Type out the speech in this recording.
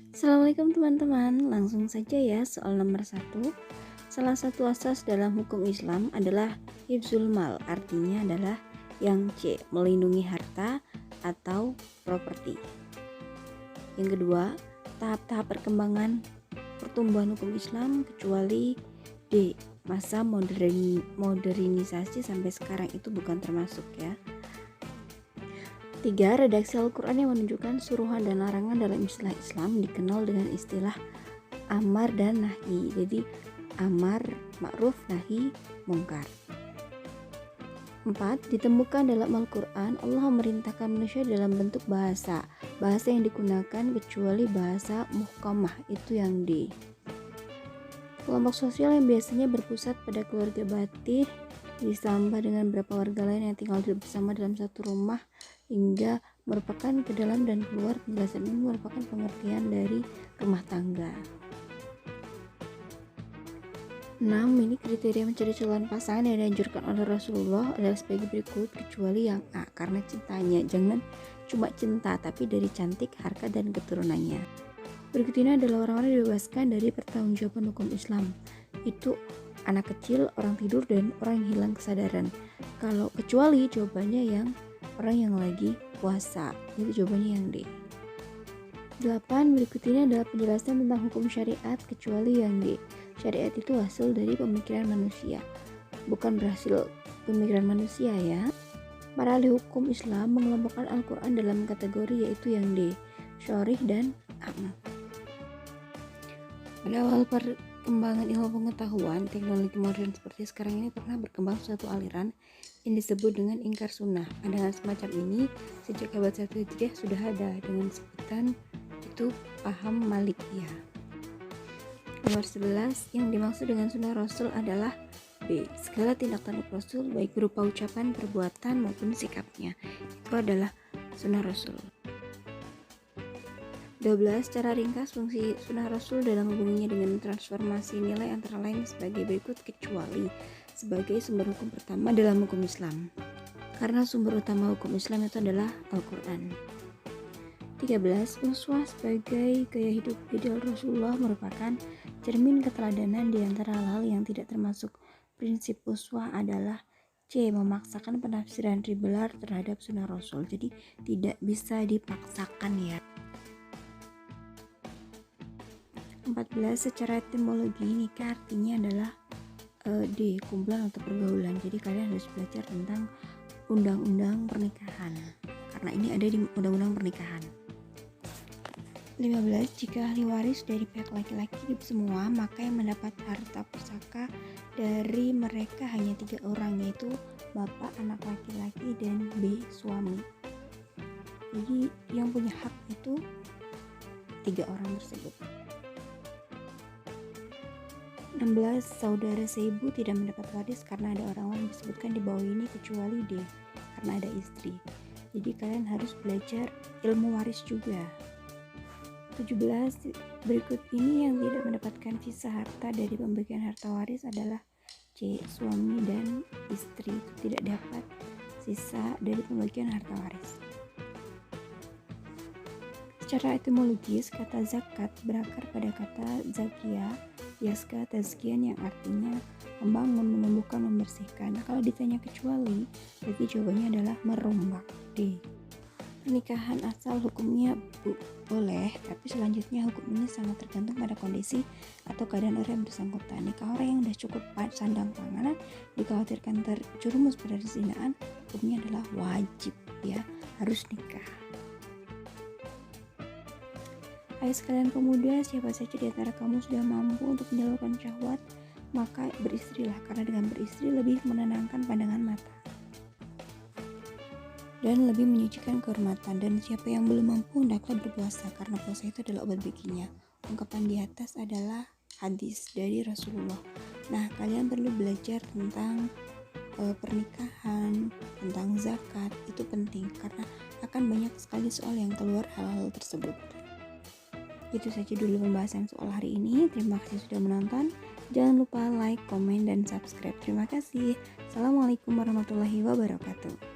Assalamualaikum teman-teman, langsung saja ya soal nomor 1. Salah satu asas dalam hukum Islam adalah hifzul mal, artinya adalah yang C, melindungi harta atau properti. Yang kedua, tahap-tahap perkembangan pertumbuhan hukum Islam kecuali D, masa modernisasi sampai sekarang itu bukan termasuk ya. 3. Redaksi Al-Quran yang menunjukkan suruhan dan larangan dalam istilah Islam dikenal dengan istilah amar dan nahi. Jadi amar ma'ruf, nahi mungkar. 4. Ditemukan dalam Al-Quran Allah memerintahkan manusia dalam bentuk bahasa yang digunakan kecuali bahasa muhkamah, itu yang D. Kelompok sosial yang biasanya berpusat pada keluarga batih ditambah dengan beberapa warga lain yang tinggal bersama dalam satu rumah hingga merupakan ke dalam dan keluar. Penjelasan ini merupakan pengertian dari rumah tangga. 6. Ini kriteria mencari calon pasangan yang dianjurkan oleh Rasulullah adalah sebagai berikut, kecuali yang A, karena cintanya. Jangan cuma cinta, tapi dari cantik, harkat, dan keturunannya. Berikut ini adalah orang-orang yang dibebaskan dari pertanggungjawaban hukum Islam. Itu anak kecil, orang tidur, dan orang yang hilang kesadaran. Kalau kecuali, jawabannya yang orang yang lagi puasa. Jadi jawabannya yang D. 8. Berikut ini adalah penjelasan tentang hukum syariat kecuali yang D. Syariat itu hasil dari pemikiran manusia, bukan berhasil pemikiran manusia ya. Para ahli hukum Islam mengelompokkan Al-Quran dalam kategori yaitu yang D, syarih dan am. Pada awal perkembangan ilmu pengetahuan, teknologi modern seperti sekarang ini pernah berkembang suatu aliran yang disebut dengan ingkar sunnah. Pandangan semacam ini sejak abad 1 Hijriah sudah ada dengan sebutan itu paham Malikiyah. Nomor 11, yang dimaksud dengan sunnah Rasul adalah B, segala tindak tanduk Rasul baik berupa ucapan, perbuatan maupun sikapnya. Itu adalah sunnah Rasul. 12. Secara ringkas fungsi sunnah Rasul dalam hubungannya dengan transformasi nilai antara lain sebagai berikut, kecuali sebagai sumber hukum pertama dalam hukum Islam, karena sumber utama hukum Islam itu adalah Al-Quran. 13. Uswah sebagai gaya hidup ideal Rasulullah merupakan cermin keteladanan di antara hal-hal yang tidak termasuk prinsip uswah adalah C, memaksakan penafsiran ribelar terhadap sunnah Rasul. Jadi tidak bisa dipaksakan ya. 14. Secara etimologi nikah artinya adalah D, kumpulan atau pergaulan. Jadi kalian harus belajar tentang undang-undang pernikahan, karena ini ada di undang-undang pernikahan. 15. Jika ahli waris dari pihak laki-laki semua, maka yang mendapat harta pusaka dari mereka hanya 3 orang, yaitu bapak, anak laki-laki, dan B, suami. Jadi yang punya hak itu 3 orang tersebut. 16. Saudara seibu tidak mendapat waris karena ada orang-orang yang disebutkan di bawah ini kecuali D, karena ada istri. Jadi kalian harus belajar ilmu waris juga. 17. Berikut ini yang tidak mendapatkan sisa harta dari pembagian harta waris adalah C, suami dan istri itu tidak dapat sisa dari pembagian harta waris. Secara etimologis, kata zakat berakar pada kata zakia, yaska, tazkian, yang artinya membangun, menumbuhkan, membersihkan. Nah, kalau ditanya kecuali, berarti jawabannya adalah merombak. D. Pernikahan asal hukumnya boleh, tapi selanjutnya hukum ini sangat tergantung pada kondisi atau keadaan orang yang bersangkutan. Nikah orang yang sudah cukup sandang pangan dikhawatirkan terjerumus pada perzinaan, hukumnya adalah wajib ya, harus nikah. Hai sekalian pemuda, siapa saja di antara kamu sudah mampu untuk menyalurkan syahwat, maka beristrilah, karena dengan beristri lebih menenangkan pandangan mata dan lebih menyucikan kehormatan. Dan siapa yang belum mampu, hendaklah berpuasa, karena puasa itu adalah obat baginya. Ungkapan di atas adalah hadis dari Rasulullah. Nah, kalian perlu belajar tentang pernikahan, tentang zakat, itu penting karena akan banyak sekali soal yang keluar hal-hal tersebut. Itu saja dulu pembahasan soal hari ini. Terima kasih sudah menonton. Jangan lupa like, komen, dan subscribe. Terima kasih. Assalamualaikum warahmatullahi wabarakatuh.